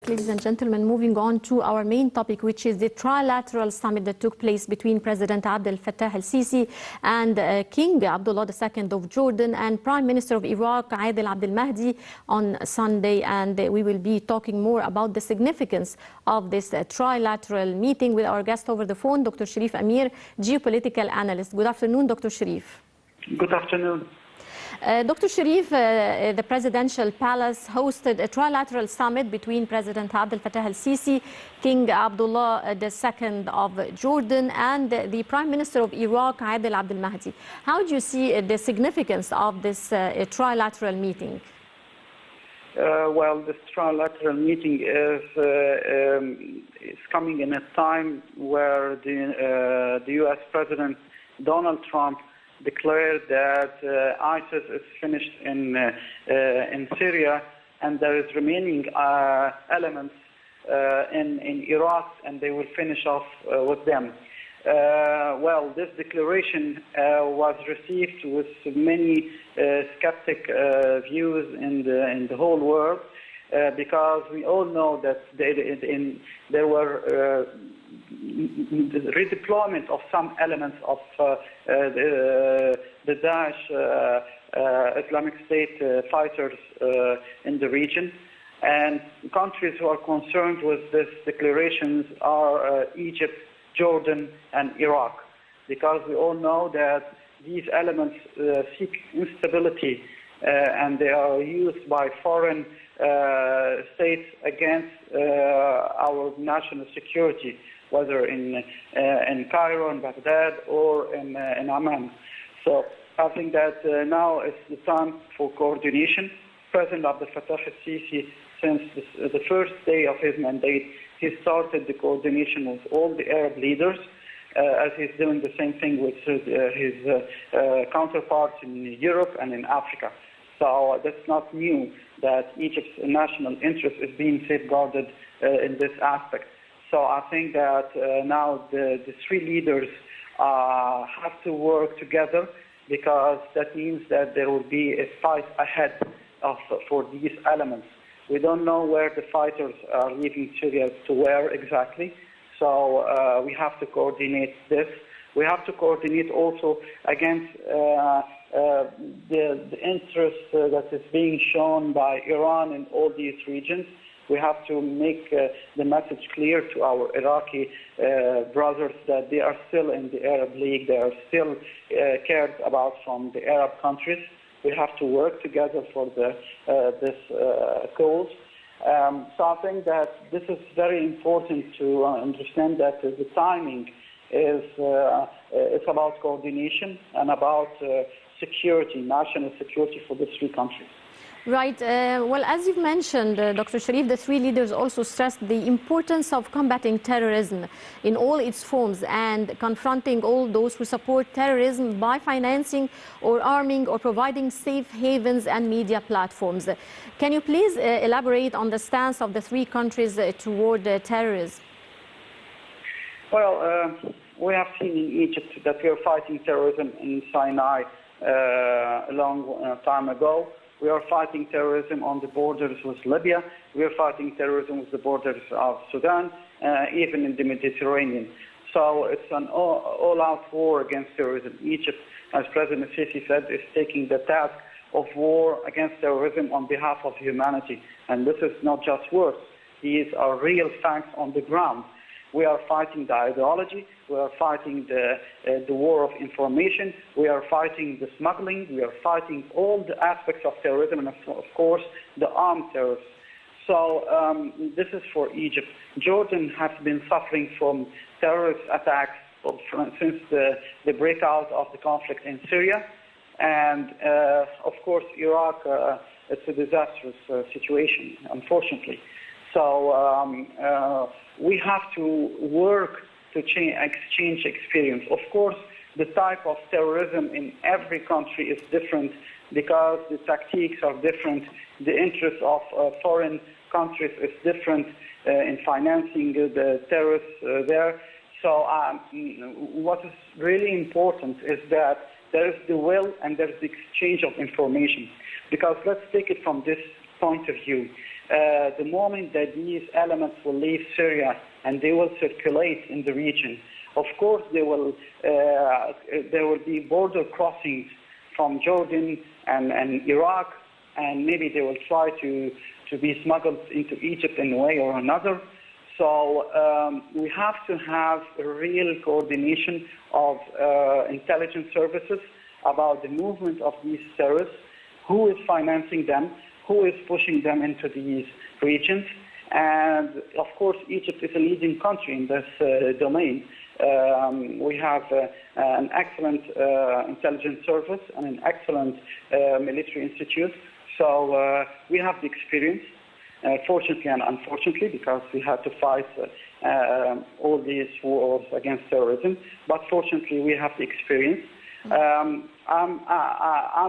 ladies and gentlemen, moving on to our main topic, which is the trilateral summit that took place between President Abdel Fattah al-Sisi and King Abdullah II of Jordan and Prime Minister of Iraq, Adel Abdel Mahdi, on Sunday. And we will be talking more about the significance of this trilateral meeting with our guest over the phone, Dr. Cherif Amir, geopolitical analyst. Good afternoon, Dr. Cherif. Good afternoon. Dr. Cherif, the presidential palace hosted a trilateral summit between President Abdel Fattah al-Sisi, King Abdullah II of Jordan, and the Prime Minister of Iraq, Adel Abdel Mahdi. How do you see the significance of this trilateral meeting? Well, this trilateral meeting is coming in a time where the U.S. President Donald Trump declared that ISIS is finished in Syria, and there is remaining elements in Iraq, and they will finish off with them. Well, this declaration was received with many skeptic views in the whole world, because we all know that there were the redeployment of some elements of the Daesh Islamic State fighters in the region. And countries who are concerned with these declarations are Egypt, Jordan, and Iraq, because we all know that these elements seek instability and they are used by foreign states against our national security, whether in Cairo, in Baghdad, or in Amman. So I think that now is the time for coordination. President Abdel Fattah al-Sisi, since the first day of his mandate, he started the coordination with all the Arab leaders, as he's doing the same thing with his counterparts in Europe and in Africa. So that's not new that Egypt's national interest is being safeguarded in this aspect. So I think that now the three leaders have to work together, because that means that there will be a fight ahead for these elements. We don't know where the fighters are leaving Syria to where exactly. So we have to coordinate this. We have to coordinate also against the interest that is being shown by Iran in all these regions. We have to make the message clear to our Iraqi brothers that they are still in the Arab League, they are still cared about from the Arab countries. We have to work together for this cause. So I think that this is very important to understand that the timing is it's about coordination and about security, national security for the three countries. Right. Well, as you've mentioned, Dr. Cherif, the three leaders also stressed the importance of combating terrorism in all its forms and confronting all those who support terrorism by financing or arming or providing safe havens and media platforms. Can you please elaborate on the stance of the three countries toward terrorism? Well, we have seen in Egypt that we are fighting terrorism in Sinai a long time ago. We are fighting terrorism on the borders with Libya. We are fighting terrorism with the borders of Sudan, even in the Mediterranean. So it's an all-out war against terrorism. Egypt, as President Sisi said, is taking the task of war against terrorism on behalf of humanity. And this is not just words. These are real facts on the ground. We are fighting the ideology, we are fighting the war of information, we are fighting the smuggling, we are fighting all the aspects of terrorism, and of course the armed terrorists. So this is for Egypt. Jordan has been suffering from terrorist attacks since the breakout of the conflict in Syria. And of course Iraq, it's a disastrous situation, unfortunately. So we have to work to exchange experience. Of course, the type of terrorism in every country is different, because the tactics are different, the interests of foreign countries is different in financing the terrorists there. So what is really important is that there is the will and there is the exchange of information. Because let's take it from this point of view. the moment that these elements will leave Syria and they will circulate in the region, of course there will be border crossings from Jordan and Iraq, and maybe they will try to be smuggled into Egypt in a way or another. So we have to have a real coordination of intelligence services about the movement of these terrorists, who is financing them, who is pushing them into these regions. And of course, Egypt is a leading country in this domain. We have an excellent intelligence service and an excellent military institute. So we have the experience, fortunately and unfortunately, because we had to fight all these wars against terrorism. But fortunately, we have the experience. I'm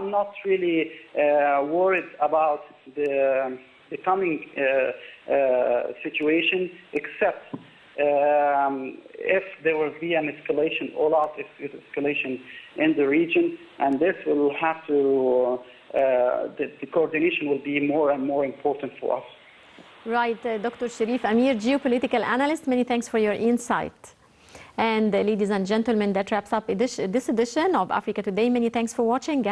not really worried about the coming situation, except if there will be an escalation, all-out escalation in the region, and this will have to, the coordination will be more and more important for us. Right, Dr. Cherif Amir, geopolitical analyst, many thanks for your insight. And ladies and gentlemen, that wraps up this edition of Africa Today. Many thanks for watching.